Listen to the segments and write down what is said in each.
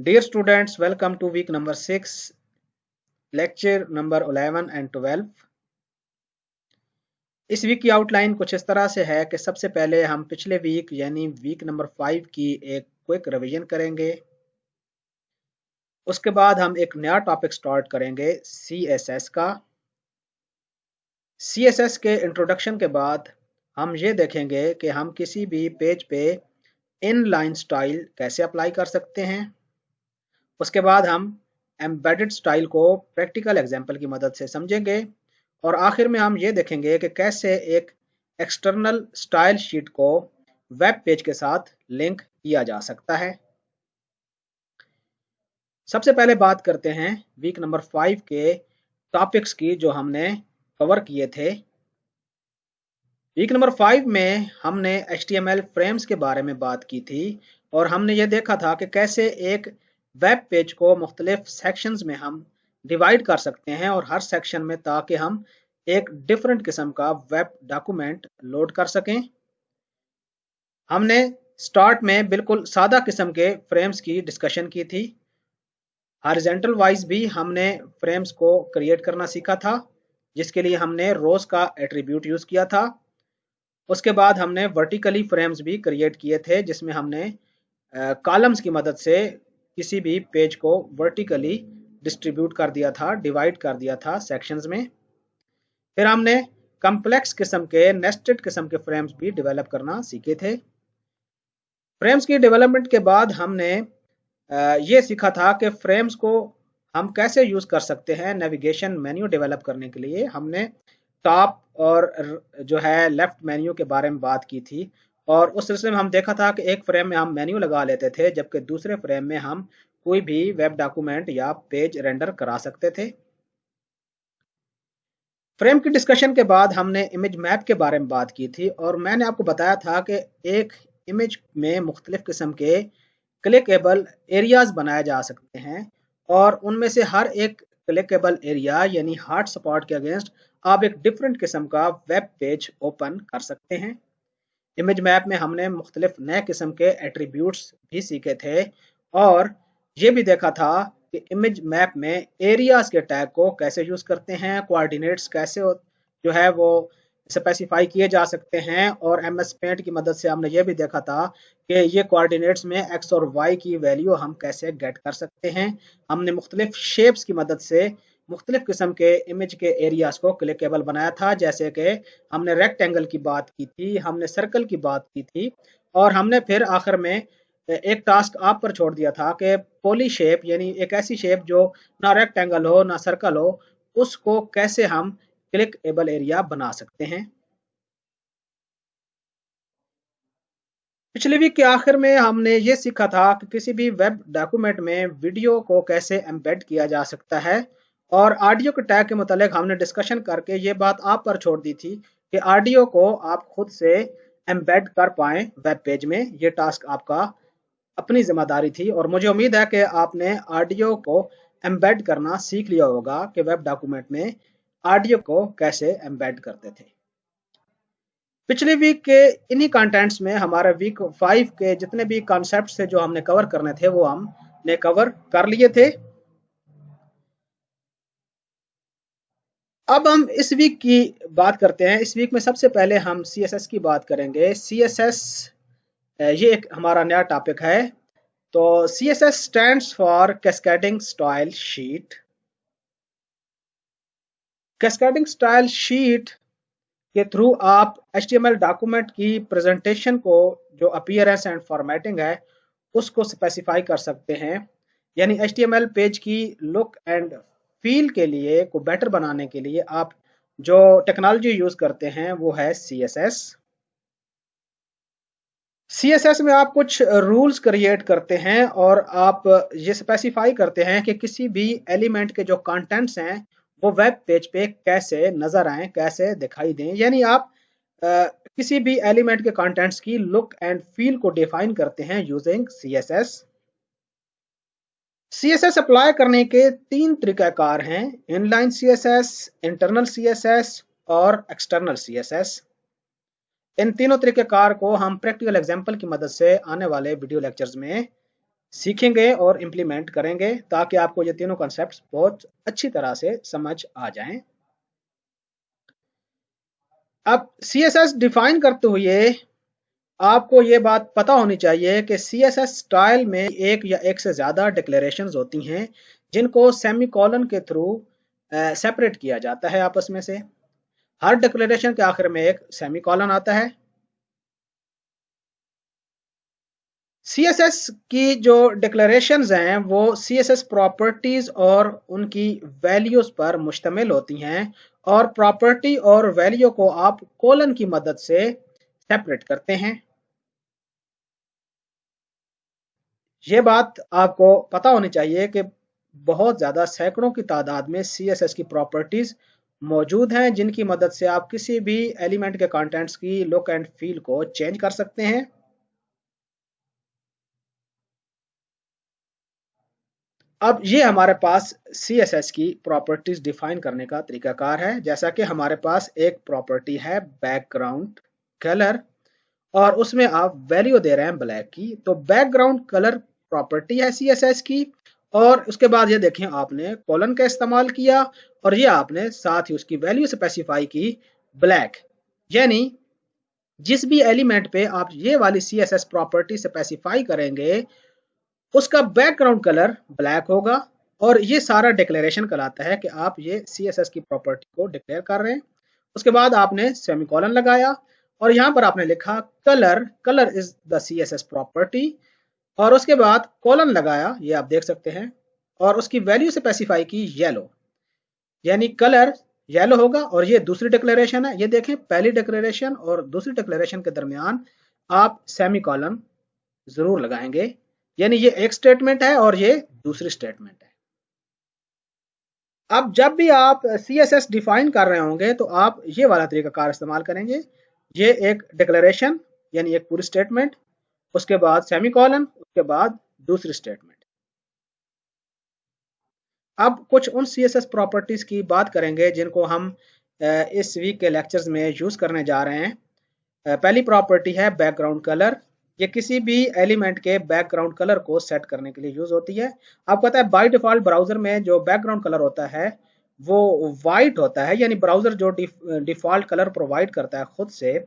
Dear students, welcome to week number 6, lecture number 11 and 12. इस week की outline कुछ इस तरह से है कि सबसे पहले हम पिछले वीक यानी वीक नंबर 5 की एक क्विक रिवीजन करेंगे। उसके बाद हम एक नया टॉपिक स्टार्ट करेंगे CSS का। CSS के इंट्रोडक्शन के बाद हम ये देखेंगे कि हम किसी भी पेज पे इनलाइन स्टाइल कैसे अप्लाई कर सकते हैं। उसके बाद हम एम्बेडेड स्टाइल को प्रैक्टिकल एग्जाम्पल की मदद से समझेंगे और आखिर में हम ये देखेंगे कि कैसे एक एक्सटर्नल स्टाइल शीट को वेब पेज के साथ लिंक किया जा सकता है। सबसे पहले बात करते हैं वीक नंबर 5 के टॉपिक्स की जो हमने कवर किए थे। वीक नंबर 5 में हमने HTML फ्रेम्स के बारे में बात की थी और हमने ये देखा था कि कैसे एक वेब पेज को मुख्तलिफ सेक्शंस में हम डिवाइड कर सकते हैं और हर सेक्शन में ताकि हम एक डिफरेंट किस्म का वेब डॉक्यूमेंट लोड कर सकें। हमने स्टार्ट में बिल्कुल सादा किस्म के फ्रेम्स की डिस्कशन की थी। हॉरिजॉन्टल वाइज भी हमने फ्रेम्स को क्रिएट करना सीखा था, जिसके लिए हमने रोज का एट्रीब्यूट यूज किया था। उसके बाद हमने वर्टिकली फ्रेम्स भी क्रिएट किए थे, जिसमें हमने कॉलम्स की मदद से किसी भी पेज को वर्टिकली डिस्ट्रीब्यूट कर दिया था, डिवाइड कर दिया था सेक्शंस में। फिर हमने कॉम्प्लेक्स किस्म के नेस्टेड किस्म के फ्रेम्स भी डेवलप करना सीखे थे। फ्रेम्स की डेवलपमेंट के बाद हमने ये सीखा था कि फ्रेम्स को हम कैसे यूज कर सकते हैं नेविगेशन मेन्यू डेवलप करने के लिए। हमने टॉप और जो है लेफ्ट मेन्यू के बारे में बात की थी और उस सिलसिले में हम देखा था कि एक फ्रेम में हम मेन्यू लगा लेते थे, जबकि दूसरे फ्रेम में हम कोई भी वेब डॉक्यूमेंट या पेज रेंडर करा सकते थे। फ्रेम की डिस्कशन के बाद हमने इमेज मैप के बारे में बात की थी और मैंने आपको बताया था कि एक इमेज में मुख्तलिफ किस्म के क्लिकेबल एरियाज बनाए जा सकते हैं और उनमें से हर एक क्लिकेबल एरिया यानी हॉट स्पॉट के अगेंस्ट आप एक डिफरेंट किस्म का वेब पेज ओपन कर सकते हैं। इमेज मैप में हमने मुख्तलिफ नए किस्म के एट्रीब्यूट्स भी सीखे थे और ये भी देखा था कि इमेज मैप में एरियाज के टैग को कैसे यूज करते हैं, कोऑर्डिनेट्स कैसे जो है वो स्पेसिफाई किए जा सकते हैं और MS पेंट की मदद से हमने ये भी देखा था कि ये कोऑर्डिनेट्स में x और y की वैल्यू हम कैसे गेट कर सकते हैं। हमने मुख्तलिफ शेप्स की मदद से मुख्तलिफ किस्म के इमेज के एरियाज को क्लिकेबल बनाया था, जैसे कि हमने रेक्टेंगल की बात की थी, हमने सर्कल की बात की थी और हमने फिर आखिर में एक टास्क आप पर छोड़ दिया था कि पोली शेप यानी एक ऐसी शेप जो ना रेक्टेंगल हो ना सर्कल हो, उसको कैसे हम क्लिकेबल एरिया बना सकते हैं। पिछले वीक के आखिर में हमने ये सीखा था कि किसी भी वेब डॉक्यूमेंट में वीडियो को कैसे एम्बेड किया जा सकता है और ऑडियो के टैग के मुतालिक हमने डिस्कशन करके ये बात आप पर छोड़ दी थी कि ऑडियो को आप खुद से एम्बेड कर पाएं वेब पेज में। ये टास्क आपका अपनी जिम्मेदारी थी और मुझे उम्मीद है कि आपने ऑडियो को एम्बेड करना सीख लिया होगा कि वेब डॉक्यूमेंट में ऑडियो को कैसे एम्बेड करते थे। पिछले वीक के इन्हीं कंटेंट्स में हमारे वीक 5 के जितने भी कॉन्सेप्ट्स थे जो हमने कवर करने थे वो हमने कवर कर लिए थे। अब हम इस वीक की बात करते हैं। इस वीक में सबसे पहले हम CSS की बात करेंगे। CSS ये एक हमारा नया टॉपिक है। तो CSS stands for cascading style sheet. Cascading style sheet के थ्रू आप HTML डॉक्यूमेंट की प्रेजेंटेशन को जो अपीयरेंस एंड फॉर्मेटिंग है उसको स्पेसिफाई कर सकते हैं। यानी HTML पेज की लुक एंड फील के लिए को बेटर बनाने के लिए आप जो टेक्नोलॉजी यूज करते हैं वो है CSS। CSS में आप कुछ रूल्स क्रिएट करते हैं और आप ये स्पेसिफाई करते हैं कि किसी भी एलिमेंट के जो कंटेंट्स हैं वो वेब पेज पे कैसे नजर आए, कैसे दिखाई दें। यानी आप किसी भी एलिमेंट के कंटेंट्स की लुक एंड फील को डिफाइन करते हैं यूजिंग CSS। CSS अप्लाई करने के तीन तरीकाकार हैं: इनलाइन CSS, इंटरनल CSS और एक्सटर्नल CSS। इन तीनों तरीकेकार को हम प्रैक्टिकल एग्जांपल की मदद से आने वाले वीडियो लेक्चर्स में सीखेंगे और इम्प्लीमेंट करेंगे ताकि आपको ये तीनों कॉन्सेप्ट्स बहुत अच्छी तरह से समझ आ जाएं। अब CSS डिफाइन करते हुए आपको ये बात पता होनी चाहिए कि CSS स्टाइल में एक या एक से ज्यादा डिक्लेरेशंस होती हैं जिनको सेमीकोलन के थ्रू सेपरेट किया जाता है आपस में से। हर डिक्लेरेशन के आखिर में एक सेमीकोलन आता है। CSS की जो डिक्लेरेशंस हैं वो CSS प्रॉपर्टीज और उनकी वैल्यूज पर मुश्तमिल होती हैं और प्रॉपर्टी और वैल्यू को आप कोलन की मदद से सेपरेट करते हैं। ये बात आपको पता होनी चाहिए कि बहुत ज्यादा सैकड़ों की तादाद में CSS की प्रॉपर्टीज मौजूद हैं जिनकी मदद से आप किसी भी एलिमेंट के कंटेंट्स की लुक एंड फील को चेंज कर सकते हैं। अब ये हमारे पास CSS की प्रॉपर्टीज डिफाइन करने का तरीकाकार है। जैसा कि हमारे पास एक प्रॉपर्टी है बैकग्राउंड कलर और उसमें आप वैल्यू दे रहे हैं ब्लैक की, तो बैकग्राउंड कलर प्रॉपर्टी है CSS की। और उसके बाद ये देखें आपने कॉलन का इस्तेमाल किया और ये आपने साथ ही उसकी वैल्यू स्पेसिफाई की ब्लैक, यानी जिस भी एलिमेंट पे आप ये वाली CSS प्रॉपर्टी स्पेसिफाई करेंगे उसका बैकग्राउंड कलर ब्लैक होगा। और ये सारा डिक्लेरेशन कहलाता है कि आप ये CSS की प्रॉपर्टी को डिक्लेयर कर रहे हैं। उसके बाद आपने सेमीकोलन लगाया और यहां पर आपने लिखा colour, colour is the CSS property, और उसके बाद कॉलन लगाया, ये आप देख सकते हैं, और उसकी वैल्यू स्पेसिफाई की येलो, यानी कलर येलो होगा। और ये दूसरी डिक्लेरेशन है, ये देखें पहली डिक्लेरेशन और दूसरी डिक्लेरेशन के दरमियान आप सेमीकोलन जरूर लगाएंगे, यानी ये एक स्टेटमेंट है और ये दूसरी स्टेटमेंट है। अब जब भी आप CSS डिफाइन कर रहे होंगे तो आप ये वाला तरीकाकार इस्तेमाल करेंगे। ये एक डिक्लेरेशन यानी एक पूरी स्टेटमेंट, उसके बाद सेमीकोलन, उसके बाद दूसरी स्टेटमेंट। अब कुछ उन CSS प्रॉपर्टीज की बात करेंगे जिनको हम इस वीक के लेक्चर्स में यूज करने जा रहे हैं। पहली प्रॉपर्टी है बैकग्राउंड कलर। ये किसी भी एलिमेंट के बैकग्राउंड कलर को सेट करने के लिए यूज होती है। आपको पता है बाय डिफॉल्ट ब्राउजर में जो बैकग्राउंड कलर होता है वो वाइट होता है, यानी ब्राउजर जो डिफॉल्ट कलर प्रोवाइड करता है खुद से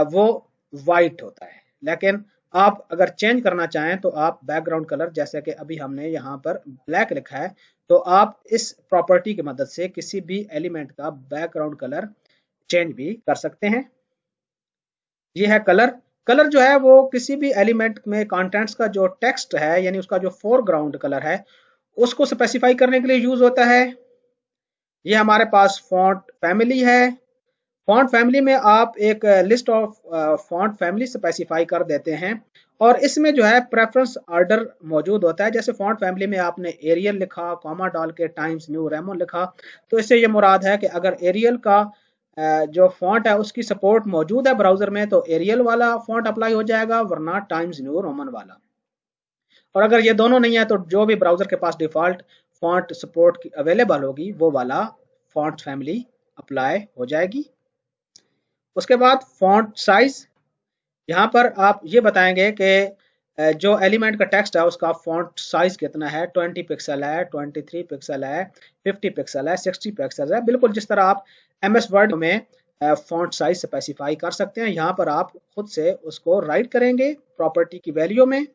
वो वाइट होता है। लेकिन आप अगर चेंज करना चाहें तो आप बैकग्राउंड कलर, जैसे कि अभी हमने यहाँ पर ब्लैक लिखा है, तो आप इस प्रॉपर्टी की मदद से किसी भी एलिमेंट का बैकग्राउंड कलर चेंज भी कर सकते हैं। ये है कलर। कलर जो है वो किसी भी एलिमेंट में कंटेंट्स का जो टेक्स्ट है यानी उसका जो फोरग्राउंड कलर है उसको स्पेसिफाई करने के लिए यूज होता है। ये हमारे पास फॉन्ट फैमिली है। फॉन्ट फैमिली में आप एक list of font family specify कर देते हैं और इसमें जो है प्रेफरेंस ऑर्डर मौजूद होता है। जैसे फॉन्ट फैमिली में आपने एरियल लिखा, कॉमा डाल के टाइम्स न्यू रोमन लिखा, तो इससे ये मुराद है कि अगर एरियल का जो फॉन्ट है उसकी सपोर्ट मौजूद है ब्राउजर में तो एरियल वाला फॉन्ट अप्लाई हो जाएगा, वरना टाइम्स न्यू रोमन वाला। और अगर ये दोनों नहीं है तो जो भी ब्राउजर के पास डिफॉल्ट फॉन्ट सपोर्ट अवेलेबल होगी वो वाला फॉन्ट फैमिली अप्लाई हो जाएगी। उसके बाद फॉन्ट साइज, यहाँ पर आप ये बताएंगे कि जो एलिमेंट का टेक्स्ट है उसका फॉन्ट साइज कितना है, 20 पिक्सल है, 23 पिक्सल है, 50 पिक्सल है, 60 पिक्सल है। बिल्कुल जिस तरह आप MS वर्ड में फॉन्ट साइज स्पेसिफाई कर सकते हैं, यहाँ पर आप खुद से उसको राइट करेंगे प्रॉपर्टी की वैल्यू में।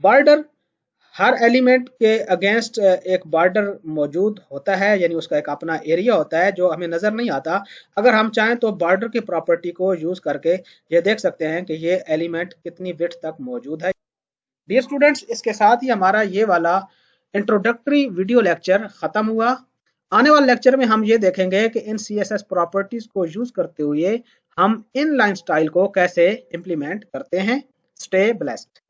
बॉर्डर, हर एलिमेंट के अगेंस्ट एक बॉर्डर मौजूद होता है, यानी उसका एक अपना एरिया होता है जो हमें नजर नहीं आता। अगर हम चाहें तो बॉर्डर की प्रॉपर्टी को यूज करके ये देख सकते हैं कि ये एलिमेंट कितनी विड्थ तक मौजूद है। डियर स्टूडेंट्स, इसके साथ ही हमारा ये वाला इंट्रोडक्टरी वीडियो लेक्चर खत्म हुआ। आने वाले लेक्चर में हम ये देखेंगे कि इन CSS प्रॉपर्टीज को यूज करते हुए हम इनलाइन स्टाइल को कैसे इंप्लीमेंट करते हैं। Stay blessed.